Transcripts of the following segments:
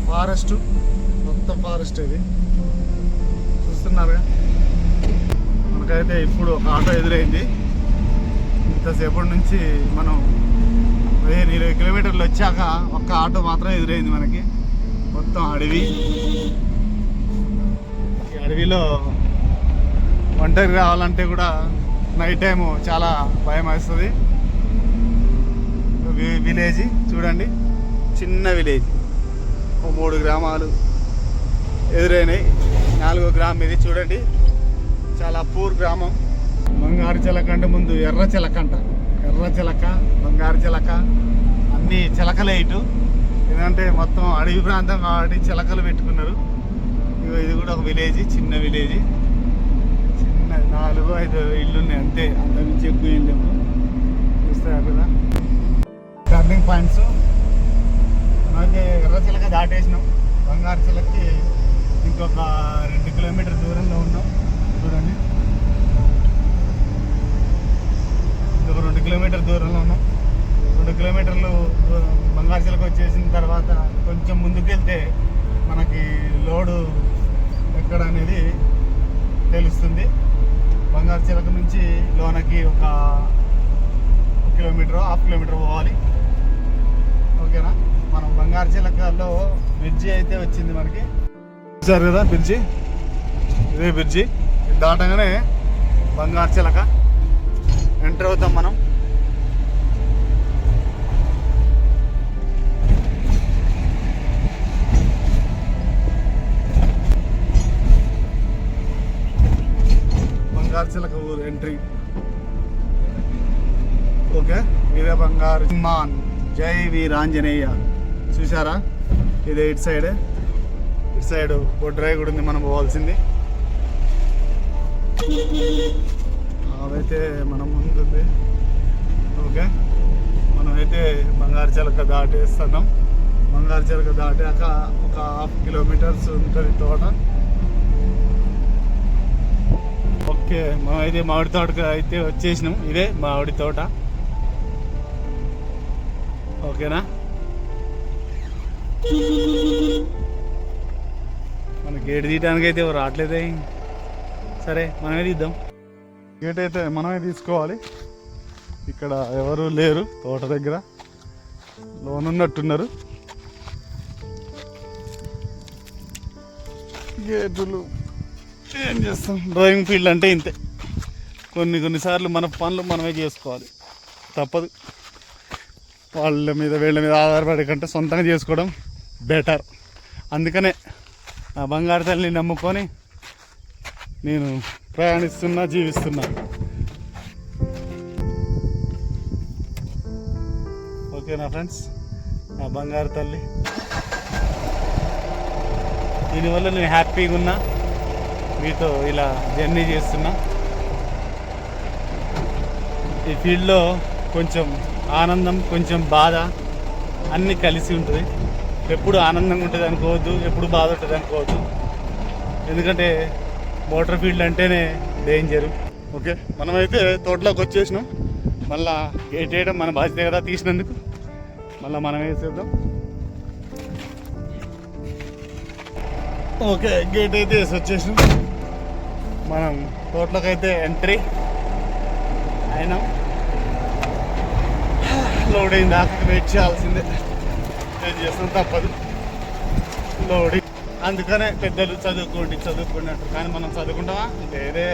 Forest, మొత్తం forest ఇది చూస్తున్నారుగా. మనకైతే ఇప్పుడు ఒక ఆటో ఎదురైంది. ఇంతసేపటి నుంచి మనం 15-20 కిలోమీటర్లు వచ్చాక ఒక్క ఆటో మాత్రం ఎదురైంది మనకి. మొత్తం అడవి. ఈ అడవిలో ఒంటరి రావాలంటే కూడా నైట్ టైము చాలా భయం వేస్తుంది. విలేజ్ చూడండి, చిన్న విలేజ్. 3 గ్రామాలు ఎదురైనాయి. 4వ గ్రామం ఇది చూడండి, చాలా పూర్ గ్రామం. బంగారు చిలక అంటే ముందు ఎర్ర చిలక అంట. ఎర్ర చిలక, బంగారు చిలక అన్నీ చిలకలే ఇటు. ఎందుకంటే మొత్తం అడవి ప్రాంతం కాబట్టి చిలకలు పెట్టుకున్నారు. ఇది కూడా ఒక విలేజ్, చిన్న విలేజ్. చిన్న 4-5 ఇళ్ళు ఉన్నాయి అంతే, అంతకుమించి ఎక్కువ ఏం లేవు. చూస్తారు కదా టర్నింగ్ పాయింట్స్. మనకి ఎర్ర చిలక దాటేసినాం. బంగారు చిలకకి ఇంకొక 2 కిలోమీటర్ దూరంలో ఉన్నాం. చూడండి, ఇంకొక 2 కిలోమీటర్ దూరంలో ఉన్నాం. 2 కిలోమీటర్లు బంగారు చిలక వచ్చేసిన తర్వాత కొంచెం ముందుకు వెళ్తే మనకి లోడు ఎక్కడ అనేది తెలుస్తుంది. బంగారు చిలక నుంచి లోనకి ఒక 1 కిలోమీటర్, హాఫ్ కిలోమీటర్ పోవాలి. ఓకేనా. మనం బంగారు చిలకలో బ్రిడ్జి అయితే వచ్చింది మనకి. చూసారు కదా బ్రిడ్జి, ఇదే బ్రిడ్జి. దాటగానే బంగారు చిలక ఎంటర్ అవుతాం మనం. బంగారు చిలక ఊరు ఎంట్రీ. ఓకే, ఇదే బంగారు హనుమాన్. జై వీరాంజనేయ. చూసారా, ఇదే ఇటు సైడ్ బొడ్రాయి కూడా ఉంది మనం పోవాల్సింది. అవైతే మనం ముందుంది. ఓకే, మనమైతే బంగారు చిలక దాటేస్తున్నాం. బంగారు చిలక దాటాక ఒక 1/2 కిలోమీటర్స్ ఉంటుంది తోట. ఓకే, మనమైతే మామిడి తోటకు అయితే వచ్చేసినాం. ఇదే మామిడి తోట. ఓకేనా. మన గేట్ తీయడానికి అయితే ఎవరు రావట్లేదే. సరే మనమే తీద్దాం. గేట్ అయితే మనమే తీసుకోవాలి. ఇక్కడ ఎవరు లేరు తోట దగ్గర, లోనున్నట్టున్నారు. గేటులు ఏం చేస్తాం, డ్రైవింగ్ ఫీల్డ్ అంటే ఇంతే. కొన్నిసార్లు మన పనులు మనమే చేసుకోవాలి, తప్పదు. వీళ్ళ మీద ఆధారపడే కంటే సొంతంగా చేసుకోవడం బెటర్. అందుకనే ఆ బంగారు తల్లిని నమ్ముకొని నేను ప్రయాణిస్తున్నా, జీవిస్తున్నా. ఓకేనా ఫ్రెండ్స్, నా బంగారు తల్లి. దీనివల్ల నేను హ్యాపీగా ఉన్నా, మీతో ఇలా జర్నీ చేస్తున్నా. ఈ ఫీల్డ్లో కొంచెం ఆనందం, కొంచెం బాధ అన్నీ కలిసి ఉంటుంది. ఎప్పుడు ఆనందంగా ఉంటుంది అనుకోవద్దు, ఎప్పుడు బాధ ఉంటుంది అనుకోవద్దు. ఎందుకంటే మోటార్ ఫీల్డ్ అంటేనే డేంజరు. ఓకే, మనమైతే తోటలోకి వచ్చేసినాం. మళ్ళీ గేట్ వేయడం మన బాధ్యత కదా, తీసినందుకు మళ్ళీ మనం వేసేద్దాం. ఓకే, గేట్ అయితే వేసి వచ్చేసినాం. మనం తోటలోకి అయితే ఎంట్రీ అయినాం. లోడ్ అయిన దాకా వెయిట్ చేయాల్సిందే, ఏం చేస్తాం, తప్పదు. లోడింగ్. అందుకనే పెద్దలు చదువుకోండి అంటారు, కానీ మనం చదువుకుంటామా? లేదే.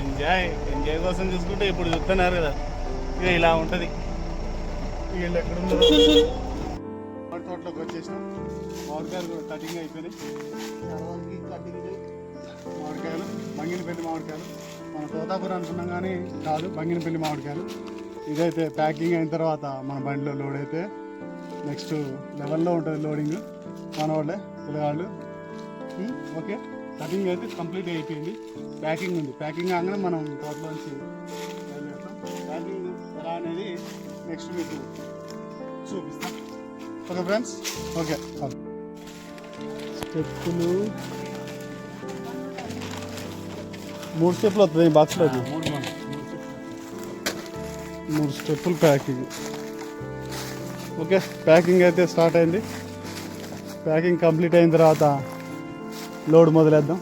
ఎంజాయ్ కోసం చూసుకుంటే ఇప్పుడు చూస్తున్నారు కదా, ఇక ఇలా ఉంటుంది. వీళ్ళు ఎక్కడుందో తోటలోకి వచ్చేసినాం. మామిడికాయలు కూడా కటింగ్ అయిపోయినాయి. మామిడికాయలు బంగినపల్లి మామిడికాయలు. మన తోతాపురం అనుకున్నాం కానీ కాదు, బంగినపల్లి మామిడికాయలు. ఇదైతే ప్యాకింగ్ అయిన తర్వాత మన బండిలో లోడ్ అయితే నెక్స్ట్ లెవెల్లో ఉంటుంది లోడింగ్. మన వాళ్ళే పిల్లగాళ్ళు. ఓకే, కటింగ్ అయితే కంప్లీట్ అయిపోయింది. ప్యాకింగ్ ఉంది. ప్యాకింగ్ కాగానే మనం తోటలోంచి వెళ్ళేస్తాం. ప్యాకింగ్ ఎలా అనేది నెక్స్ట్ మీకు చూపిస్తాం. Okay friends. ఓకే, స్టెప్పులు 3 స్టెప్పులు వస్తుంది ఈ బాక్స్లో. 3 స్టెప్పులు ప్యాకింగ్. ఓకే, ప్యాకింగ్ అయితే స్టార్ట్ అయింది. ప్యాకింగ్ కంప్లీట్ అయిన తర్వాత లోడ్ మొదలేద్దాం.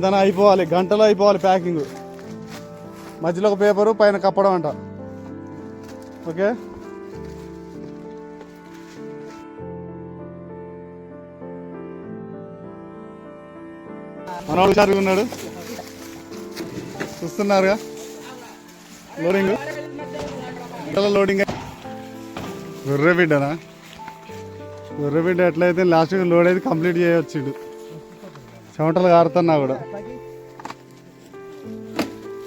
ధన అయిపోవాలి, గంటలో అయిపోవాలి ప్యాకింగ్. మధ్యలో ఒక పేపరు, పైన కప్పడం అంట. ఓకే, మనోడు సార్ ఉన్నాడు, చూస్తున్నారుగా లోడింగ్. లోడింగ్ గొర్రెబిడ్డనా? గొర్రెబిడ్డ ఎట్లయితే లాస్ట్గా లోడ్ అయితే కంప్లీట్ చేయవచ్చు. చెమటలు కారుతున్నా కూడా,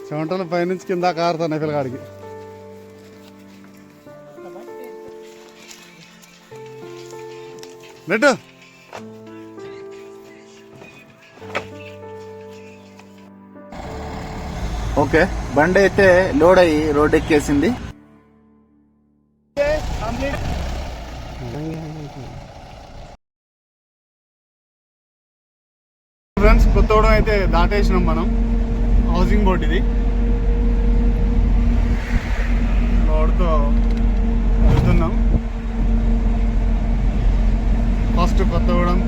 చెమటలు పైనుంచి కింద కారుతున్నాయి పిల్లగాడికి. నెట్టు ఓకే, బండి అయితే లోడ్ అయ్యి రోడ్ ఎక్కేసింది. ఫ్రెండ్స్, కొత్తగూడెం అయితే దాటేసినాం మనం. హౌసింగ్ బోర్డ్ ఇది, లోడ్తో వెళ్తున్నాం. ఫస్ట్ కొత్తగూడెం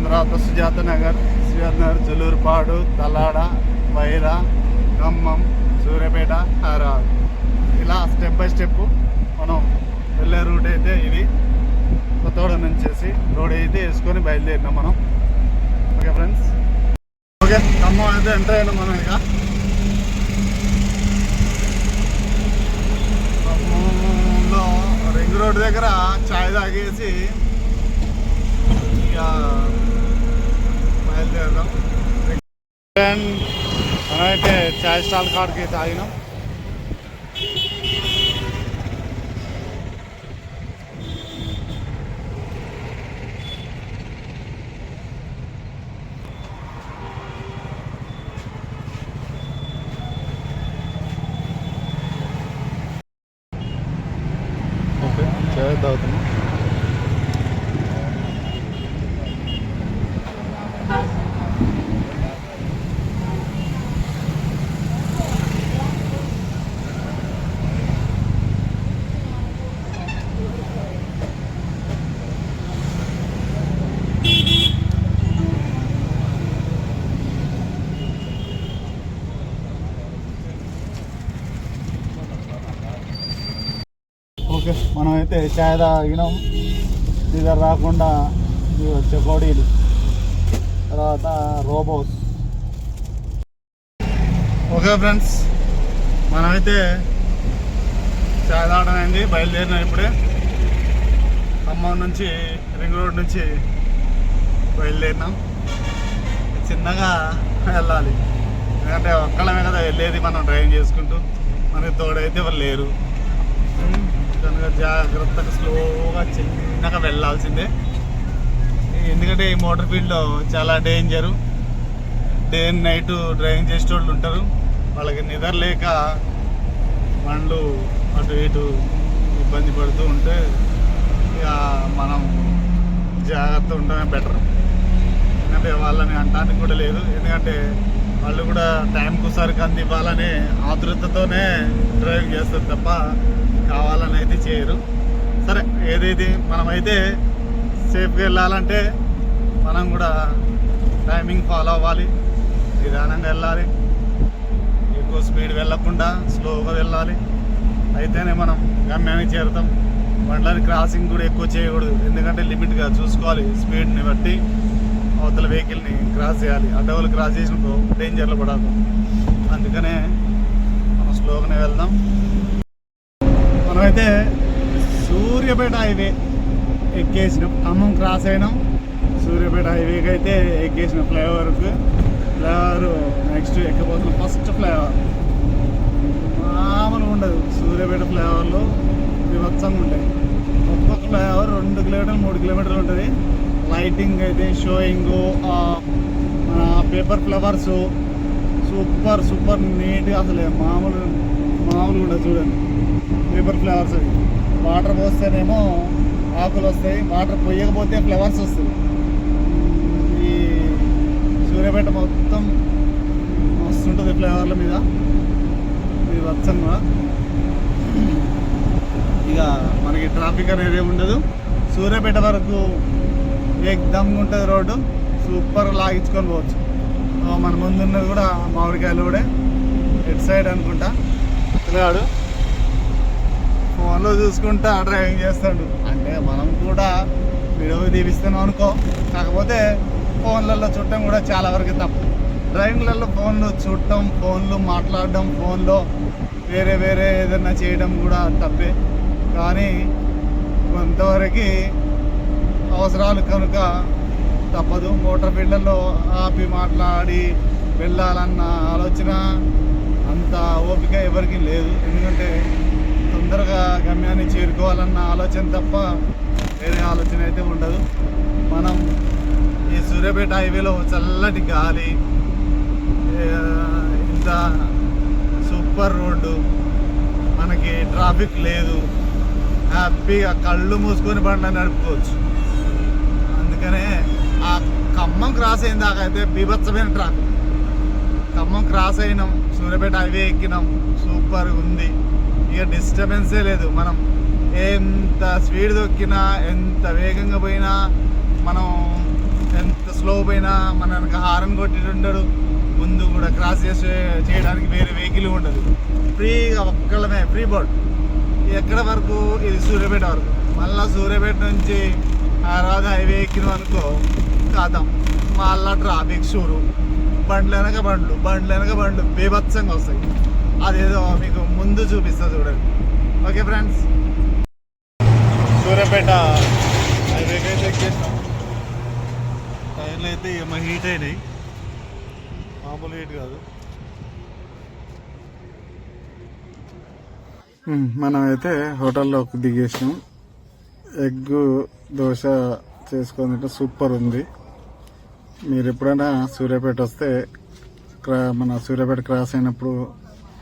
తర్వాత సుజాత నగర్, జలూరుపాడు, తలాడ, వైరా, ఖమ్మం, సూర్యాపేట, హైదరాబాద్. ఇలా స్టెప్ బై స్టెప్ మనం వెళ్ళే రూట్ అయితే ఇది. కొత్తగూడెం నుంచి రోడ్ అయితే వేసుకొని బయలుదేరినాం మనం. ఓకే ఫ్రెండ్స్, ఓకే ఖమ్మం అయితే ఎంటర్ అయినాం మనం. ఇక ఖమ్మంలో రింగ్ రోడ్ దగ్గర చాయ్ తాగేసి ఇక బయలుదేరదాం. మనమైతే చాయ్ స్టాల్ కాడికి తాగినాం. ఓకే, చాయ్ తాగుతున్నాం. ఓకే, మనమైతే చాయ్ తాగినాం. దగ్గర రాకుండా చెకోడీలు, తర్వాత రోబోస్. ఓకే ఫ్రెండ్స్, మనమైతే చాయ్ తాగడం అయింది, బయలుదేరినాం ఇప్పుడే. ఖమ్మం నుంచి రింగ్ రోడ్ నుంచి బయలుదేరినాం. చిన్నగా వెళ్ళాలి, ఎందుకంటే ఒక్కళ్ళమే కదా వెళ్ళేది, మనం డ్రైవింగ్ చేసుకుంటూ. మనకి తోడైతే వాళ్ళు లేరు కనుక జాగ్రత్తగా స్లోగా చిన్నగా వెళ్ళాల్సిందే. ఎందుకంటే ఈ మోటార్ ఫీల్డ్లో చాలా danger. Day and night driving చేసేటోళ్ళు ఉంటారు, వాళ్ళకి నిద్ర లేక బండ్లు అటు ఇటు ఇబ్బంది పడుతూ ఉంటే ఇక మనం జాగ్రత్త ఉండడమే బెటర్. ఎందుకంటే వాళ్ళని అంటానికి కూడా లేదు, ఎందుకంటే వాళ్ళు కూడా టైంకు సరికి అందివ్వాలనే ఆతృతతోనే డ్రైవింగ్ చేస్తారు తప్ప కావాలని అయితే చేయరు. సరే, ఏదైతే మనమైతే సేఫ్గా వెళ్ళాలంటే మనం కూడా టైమింగ్ ఫాలో అవ్వాలి, నిదానంగా వెళ్ళాలి, ఎక్కువ స్పీడ్ వెళ్ళకుండా స్లోగా వెళ్ళాలి. అయితేనే మనం గమ్యానికి చేరుతాం. బండ్లని క్రాసింగ్ కూడా ఎక్కువ చేయకూడదు, ఎందుకంటే లిమిట్గా చూసుకోవాలి. స్పీడ్ని బట్టి అవతల వెహికల్ని క్రాస్ చేయాలి. అడ్డవాళ్ళు క్రాస్ చేసినప్పుడు డేంజర్లో పడాలి. అందుకనే మనం స్లోగానే వెళ్దాం. మనమైతే సూర్యాపేట హైవే ఎక్కేసినాం. ఖమ్మం క్రాస్ అయినాం, సూర్యాపేట హైవేకి అయితే ఎక్కేసినాం. ఫ్లైఓవర్ నెక్స్ట్ ఎక్కిపోతున్నాం. ఫస్ట్ ఫ్లైఓవర్ మామూలుగా ఉండదు, సూర్యాపేట ఫ్లైఓవర్లో వివత్సంగా ఉంటాయి. ఒక్కొక్క ఫ్లైఓవర్ 2 కిలోమీటర్లు 3 కిలోమీటర్లు ఉంటుంది. లైటింగ్ అయితే showing, paper flowers super super నీట్గా, అసలు మామూలుగా ఉండదు. చూడండి, పేపర్ ఫ్లవర్స్. వాటర్ పోస్తేనేమో ఆకులు వస్తాయి, వాటర్ పోయకపోతే ఫ్లవర్స్ వస్తాయి. ఈ సూర్యాపేట మొత్తం మస్తుంటుంది ఫ్లవర్ల మీద, ఇది వచ్చంగా. ఇక మనకి ట్రాఫిక్ అనేది ఉండదు, సూర్యాపేట వరకు ఏకదమ్ ఉంటుంది రోడ్డు, సూపర్ లాగించుకొని పోవచ్చు. మన ముందున్నది కూడా మామిడికాయలు కూడా ఎటు సైడ్ అనుకుంటా. పిల్లగాడు ఫోన్లో చూసుకుంటా డ్రైవింగ్ చేస్తాడు. అంటే మనం కూడా వీడియో తీపిస్తున్నాం అనుకో, కాకపోతే ఫోన్లలో చూడటం కూడా చాలా వరకు తప్పు. డ్రైవింగ్లలో ఫోన్లు చూడటం, ఫోన్లు మాట్లాడడం, ఫోన్లో వేరే వేరే ఏదైనా చేయడం కూడా తప్పే. కానీ కొంతవరకు అవసరాలు కనుక తప్పదు. మోటార్ ఫీల్డ్లలో ఆపి మాట్లాడి వెళ్ళాలన్న ఆలోచన అంత ఓపిక ఎవరికి లేదు. ఎందుకంటే తొందరగా గమ్యాన్ని చేరుకోవాలన్న ఆలోచన తప్ప వేరే ఆలోచన అయితే ఉండదు. మనం ఈ సూర్యాపేట హైవేలో చల్లటి గాలి, ఇంత సూపర్ రోడ్డు, మనకి ట్రాఫిక్ లేదు, హ్యాపీగా కళ్ళు మూసుకొని బండ్లను నడుపుకోవచ్చు. అందుకనే ఆ ఖమ్మం క్రాస్ అయిన దాకా అయితే బీభత్సమైన ట్రాఫిక్. ఖమ్మం క్రాస్ అయినాం, సూర్యాపేట హైవే ఎక్కినాం, సూపర్గా ఉంది. ఇక డిస్టర్బెన్సే లేదు. మనం ఎంత స్పీడ్ దొక్కినా, ఎంత వేగంగా పోయినా, మనం ఎంత స్లో పోయినా మన వెనక హారన్ కొట్టి ఉండడు. ముందు కూడా క్రాస్ చేయడానికి వేరే వెహికల్ ఉండదు. ఫ్రీగా ఒక్కళ్ళమే, ఫ్రీ బోర్డ్. ఎక్కడ వరకు? ఇది సూర్యాపేట వరకు. మళ్ళీ సూర్యాపేట నుంచి హైదరాబాద్ హైవే ఎక్కినాం అనుకో, కాదాం మళ్ళా ట్రాఫిక్ షూరు, బండ్లు వెనక బండ్లు బీభత్సంగా వస్తాయి. అదేదో మీకు ముందు చూపిస్తా చూడండి. ఓకే ఫ్రెండ్స్, సూర్యాపేట హైవేకి అయితే ఎక్కేసినాం. టైర్లు అయితే ఏమో హీట్ అయినాయి, మామూలు హీట్ కాదు. మనం అయితే హోటల్లో దిగేసినాం. ఎగ్ దోశ చేసుకొని సూపర్ ఉంది. మీరు ఎప్పుడైనా సూర్యాపేట వస్తే మన సూర్యాపేట క్రాస్ అయినప్పుడు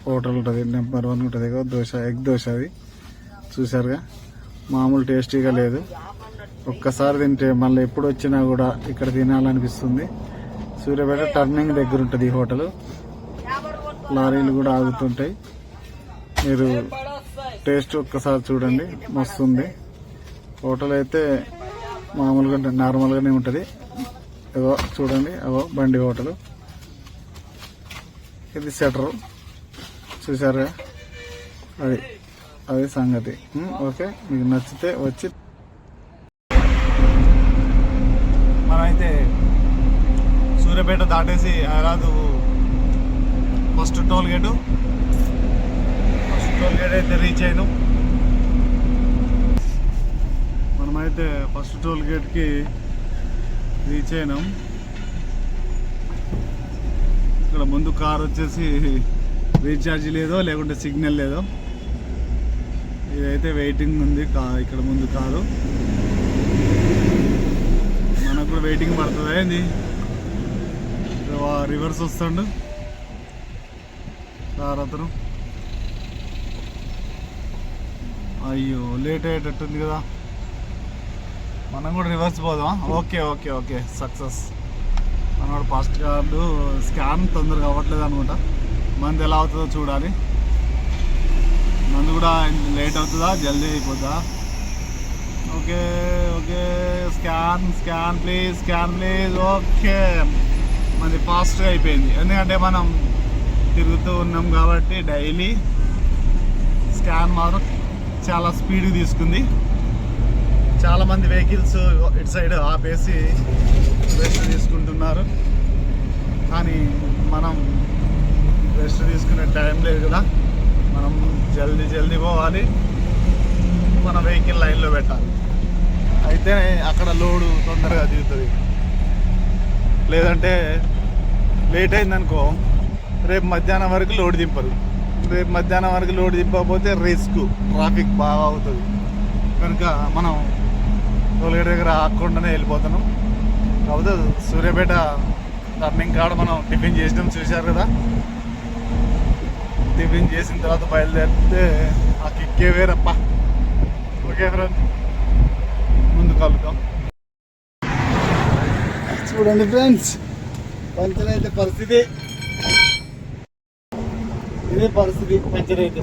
హోటల్ ఉంటుంది, నెంబర్ 1 ఉంటుంది దోశ, ఎగ్ దోశ. అది చూసారుగా, మామూలు టేస్టీగా లేదు. ఒక్కసారి తింటే మళ్ళీ ఎప్పుడు వచ్చినా కూడా ఇక్కడ తినాలనిపిస్తుంది. సూర్యాపేట టర్నింగ్ దగ్గర ఉంటుంది ఈ హోటల్. లారీలు కూడా ఆగుతుంటాయి. మీరు టేస్ట్ ఒక్కసారి చూడండి, మస్తుంది. హోటల్ అయితే మామూలుగా నార్మల్గానే ఉంటుంది. ఏదో చూడండి, అగో బండి హోటల్. ఇది షట్టరు చూసారా, అది సంగతి. ఓకే, మీకు నచ్చితే వచ్చి. మనమైతే సూర్యాపేట దాటేసి హైదరాబాద్ ఫస్ట్ టోల్ గేట్ అయితే రీచ్ అయినాం. మనమైతే ఫస్ట్ టోల్ గేట్కి రీచ్ అయినాం. ఇక్కడ ముందు కార్ వచ్చేసి రీఛార్జ్ లేదో, లేకుంటే సిగ్నల్ లేదో. ఇదైతే వెయిటింగ్ ఉంది ఇక్కడ ముందు కారు. మనకు కూడా వెయిటింగ్ పడుతుంది. ఏంది రివర్స్ వస్తుండు కార్ అతను. అయ్యో, లేట్ అయ్యేటట్టుంది కదా, మనం కూడా రివర్స్ పోదాం. Okay okay okay, success. మనోడు ఫాస్ట్ కార్డు స్కాన్ తొందరగా అవ్వట్లేదు అనుకుంటా. మంది ఎలా అవుతుందో చూడాలి. మంది కూడా లేట్ అవుతుందా, జల్దీ అయిపోతుందా? Okay okay, scan please. Okay, మనది ఫాస్ట్గా అయిపోయింది. ఎందుకంటే మనం తిరుగుతూ ఉన్నాం కాబట్టి డైలీ. స్కాన్ మాత్రం చాలా స్పీడ్గా తీసుకుంది. చాలామంది వెహికల్స్ ఇటు సైడ్ ఆపేసి రెస్ట్ తీసుకుంటున్నారు. కానీ మనం రెస్ట్ తీసుకునే టైం లేదు కదా. మనం జల్దీ పోవాలి, మన వెహికల్ లైన్లో పెట్టాలి. అయితే అక్కడ లోడు తొందరగా దిగుతుంది. లేదంటే లేట్ అయిందనుకో, రేపు మధ్యాహ్నం వరకు లోడ్ దింపరు. రేపు మధ్యాహ్నం వరకు లోడ్ దింపకపోతే రిస్క్, ట్రాఫిక్ బాగా అవుతుంది. కనుక మనం టోల్గేట్ దగ్గర ఆగకుండానే వెళ్ళిపోతున్నాం. కాకపోతే సూర్యాపేట టర్నింగ్ కాడ మనం టిఫిన్ చేసినాం, చూశారు కదా. టిఫిన్ చేసిన తర్వాత బయలుదేరితే ఆ కిక్కే వేరప్ప. ఓకే ఫ్రెండ్, ముందు కలుద్దాం. చూడండి ఫ్రెండ్స్, పంచర్ అయితే పరిస్థితి ఇదే. పరిస్థితి పంచర్ అయితే